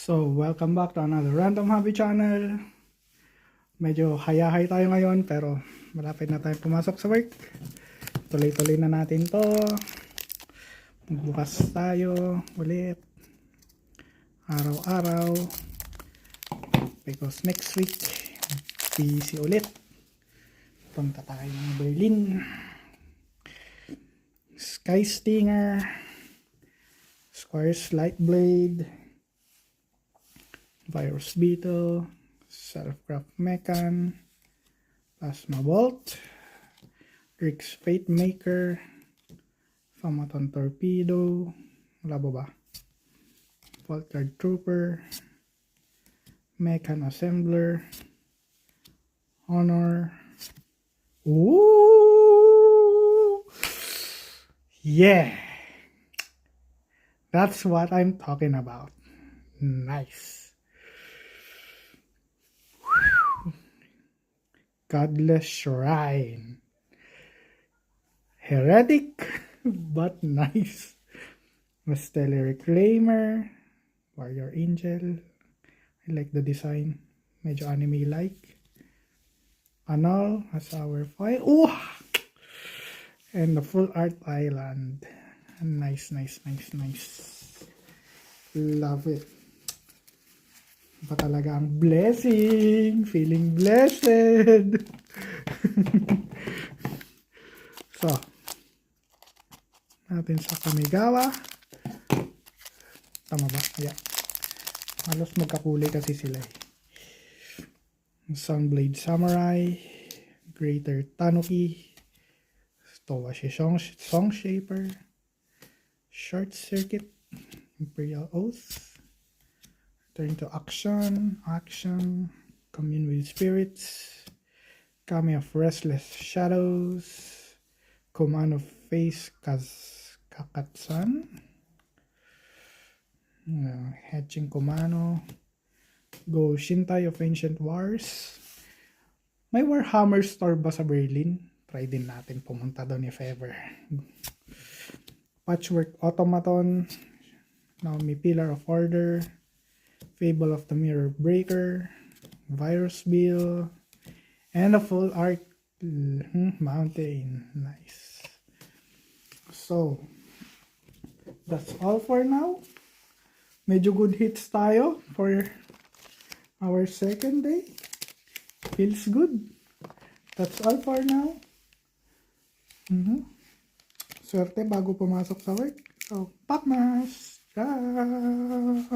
So, welcome back to another Random Hobby Channel. Medyo hayahay tayo ngayon pero malapit na tayong pumasok sa work. Tuloy-tuloy na natin to. Magbukas tayo ulit. Araw-araw. Because next week, busy ulit. Punta tayo ng Berlin. Sky Stinger. Squares Light Blade. Virus Beetle, Self-Craft Mechan, Plasma Bolt, Rick's Fate Maker, Phomaton Torpedo, wala ba? Vault Guard Trooper, Mechan Assembler, Honor. Ooh! Yeah! That's what I'm talking about. Nice. Godless Shrine. Heretic, but nice. Stellar Reclaimer. Warrior Angel. I like the design. Medyo anime-like. Annul as our file. Oh! And the Full Art Island. Nice, nice, nice, nice. Love it. Pa talaga ang blessing. Feeling blessed. So, natin sa Kamigawa. Tama ba? Yeah. Halos magkakulay kasi sila eh. Sunblade Samurai. Greater Tanuki. Towashi Song Shaper. Short Circuit. Imperial Oath. Turn to action, commune with spirits, Kami of Restless Shadows, Command of Face Kakatsan, Hatching Kumano, Go Shintai of Ancient Wars. May Warhammer store ba sa Berlin? Try din natin pumunta doon if ever. Patchwork Automaton, Naomi Pillar of Order, Fable of the Mirror Breaker, Virus Bill, and a Full Art Mountain. Nice. So, that's all for now. Medyo good hits tayo for our second day. Feels good. That's all for now. Swerte bago pumasok sa work. So, Pakmas! Ciao!